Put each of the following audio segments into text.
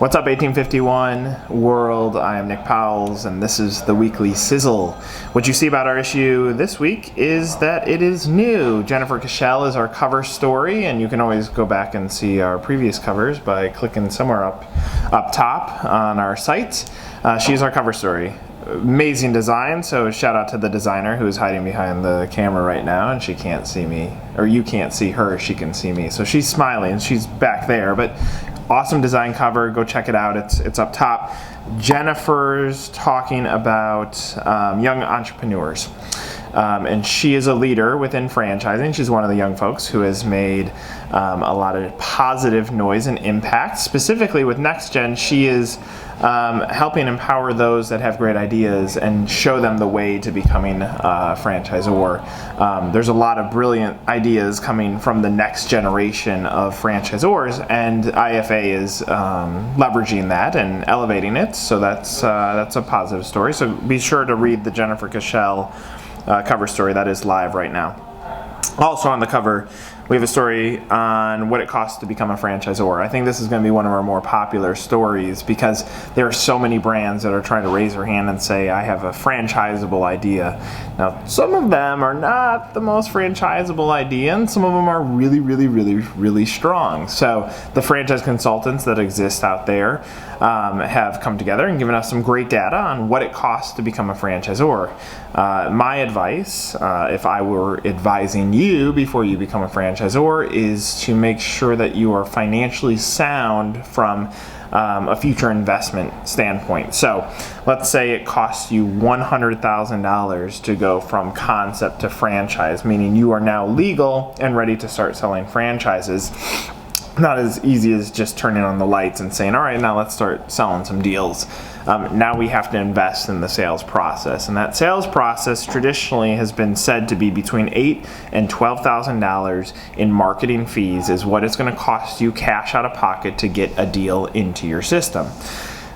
What's up, 1851 world? I am Nick Powills, and this is the weekly Sizzle. What you see about our issue this week is that it is new. Jennifer Cashel is our cover story, and you can always go back and see our previous covers by clicking somewhere up top on our site. She's our cover story. Amazing design, so shout out to the designer who is hiding behind the camera right now, and she can't see me, or you can't see her, she can see me. So she's smiling, she's back there, but awesome design cover, go check it out, it's up top. Jennifer's talking about young entrepreneurs. And she is a leader within franchising. She's one of the young folks who has made a lot of positive noise and impact. Specifically with Next Gen, she is helping empower those that have great ideas and show them the way to becoming a franchisor. There's a lot of brilliant ideas coming from the next generation of franchisors, and IFA is leveraging that and elevating it. So that's a positive story. So be sure to read the Jennifer Cashel cover story that is live right now. Also on the cover, we have a story on what it costs to become a franchisor. I think this is going to be one of our more popular stories because there are so many brands that are trying to raise their hand and say, I have a franchisable idea. Now, some of them are not the most franchisable idea, and some of them are really, really, really, really strong. So the franchise consultants that exist out there have come together and given us some great data on what it costs to become a franchisor. My advice, if I were advising you before you become a franchisor, is to make sure that you are financially sound from a future investment standpoint. So let's say it costs you $100,000 to go from concept to franchise, meaning you are now legal and ready to start selling franchises. Not as easy as just turning on the lights and saying, all right, now let's start selling some deals. Now we have to invest in the sales process, and that sales process traditionally has been said to be between $8,000 and $12,000 in marketing fees is what it's going to cost you cash out of pocket to get a deal into your system.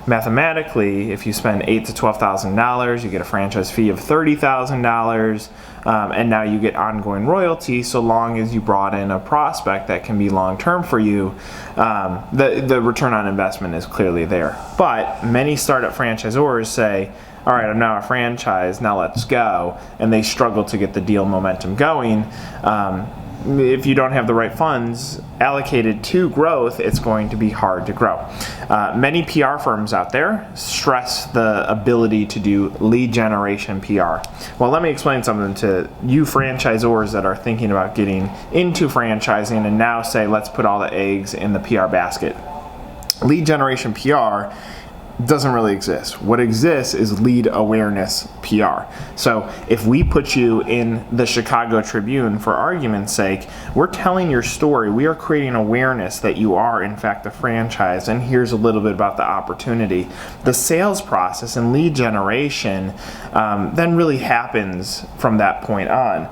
Mathematically, if you spend $8,000 to $12,000, you get a franchise fee of $30,000, and now you get ongoing royalty so long as you brought in a prospect that can be long-term for you. The return on investment is clearly there. But many startup franchisors say, all right, I'm now a franchise, now let's go, and they struggle to get the deal momentum going. If you don't have the right funds allocated to growth, it's going to be hard to grow. Many PR firms out there stress the ability to do lead generation PR. Well, let me explain something to you franchisors that are thinking about getting into franchising and now say, let's put all the eggs in the PR basket. Lead generation PR doesn't really exist. What exists is lead awareness PR. So if we put you in the Chicago Tribune, for argument's sake, we're telling your story. We are creating awareness that you are, in fact, a franchise, and here's a little bit about the opportunity. The sales process and lead generation then really happens from that point on.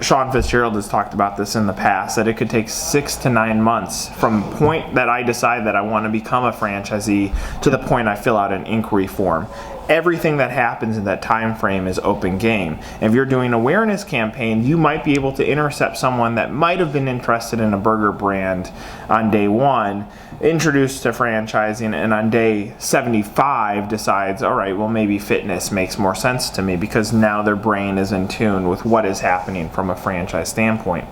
Sean Fitzgerald has talked about this in the past, that it could take 6 to 9 months from the point that I decide that I want to become a franchisee to the point I fill out an inquiry form. Everything that happens in that time frame is open game. If you're doing awareness campaign, you might be able to intercept someone that might have been interested in a burger brand on day 1, introduced to franchising, and on day 75 decides, all right, well, maybe fitness makes more sense to me because now their brain is in tune with what is happening from a franchise standpoint.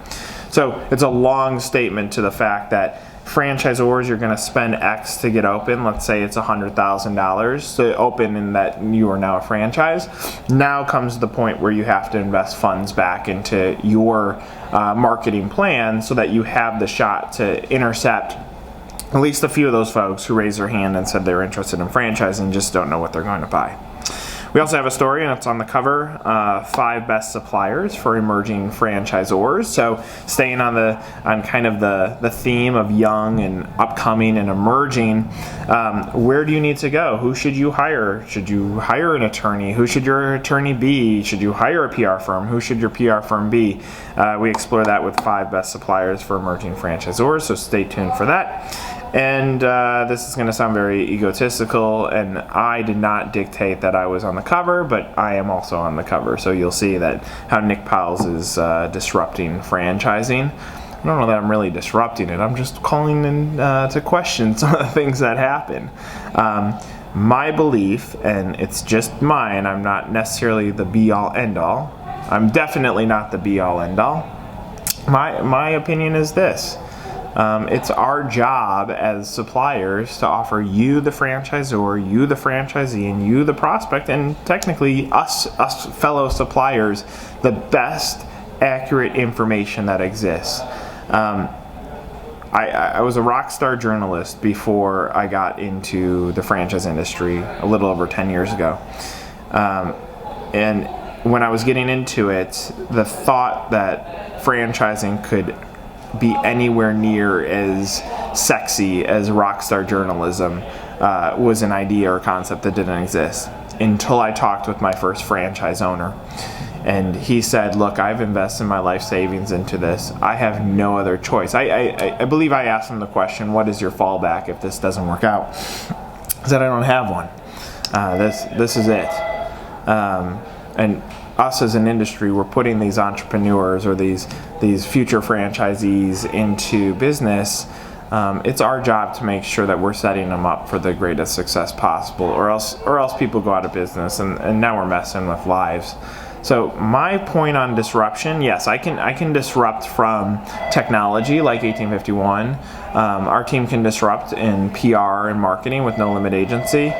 So it's a long statement to the fact that franchisors, you're going to spend X to get open. Let's say it's $100,000 to open and that you are now a franchise. Now comes the point where you have to invest funds back into your marketing plan so that you have the shot to intercept at least a few of those folks who raised their hand and said they're interested in franchising, just don't know what they're going to buy. We also have a story, and it's on the cover, 5 best suppliers for emerging franchisors. So staying on kind of the theme of young and upcoming and emerging, where do you need to go? Who should you hire? Should you hire an attorney? Who should your attorney be? Should you hire a PR firm? Who should your PR firm be? We explore that with 5 best suppliers for emerging franchisors, so stay tuned for that. And this is going to sound very egotistical, and I did not dictate that I was on the cover, but I am also on the cover. So you'll see that how Nick Powills is disrupting franchising. don't know that I'm really disrupting it. I'm just calling in to question some of the things that happen. My belief, and it's just mine, I'm not necessarily the be-all, end-all. I'm definitely not the be-all, end-all. My opinion is this. It's our job as suppliers to offer you, the franchisor, you, the franchisee, and you, the prospect, and technically us fellow suppliers, the best accurate information that exists. I was a rock star journalist before I got into the franchise industry a little over 10 years ago. And when I was getting into it, the thought that franchising could be anywhere near as sexy as rock star journalism was an idea or concept that didn't exist until I talked with my first franchise owner. And he said, look, I've invested my life savings into this. I have no other choice. I believe I asked him the question, what is your fallback if this doesn't work out? He said, I don't have one. This is it. And us as an industry, we're putting these entrepreneurs or these future franchisees into business. It's our job to make sure that we're setting them up for the greatest success possible, or else people go out of business, and now we're messing with lives. So my point on disruption, yes, I can disrupt from technology like 1851. Our team can disrupt in PR and marketing with No Limit Agency.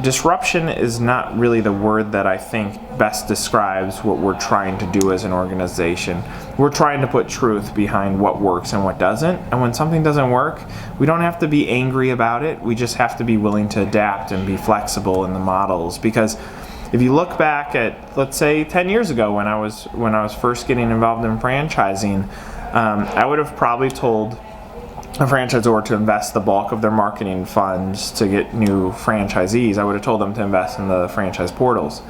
Disruption is not really the word that I think best describes what we're trying to do as an organization. We're trying to put truth behind what works and what doesn't. And when something doesn't work, we don't have to be angry about it. We just have to be willing to adapt and be flexible in the models. Because if you look back at, let's say, 10 years ago when I was first getting involved in franchising, I would have probably told a franchisor to invest the bulk of their marketing funds to get new franchisees. I would have told them to invest in the franchise portals.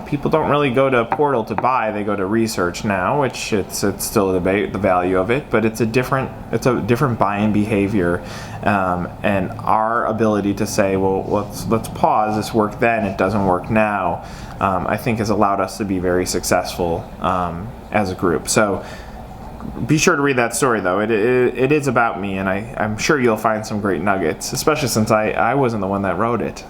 People don't really go to a portal to buy; they go to research now, which it's still a debate the value of it, but it's a different buying behavior, and our ability to say, well, let's pause. This worked then; it doesn't work now. I think has allowed us to be very successful as a group. So. Be sure to read that story, though. It is about me, and I'm sure you'll find some great nuggets, especially since I wasn't the one that wrote it.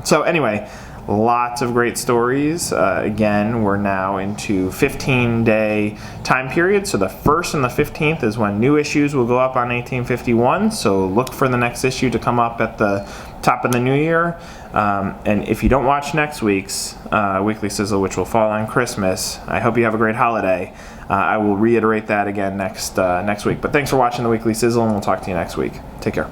So anyway, lots of great stories. Again, we're now into 15-day time period. So the 1st and the 15th is when new issues will go up on 1851. So look for the next issue to come up at the top of the new year. And if you don't watch next week's Weekly Sizzle, which will fall on Christmas, I hope you have a great holiday. I will reiterate that again next week. But thanks for watching the Weekly Sizzle, and we'll talk to you next week. Take care.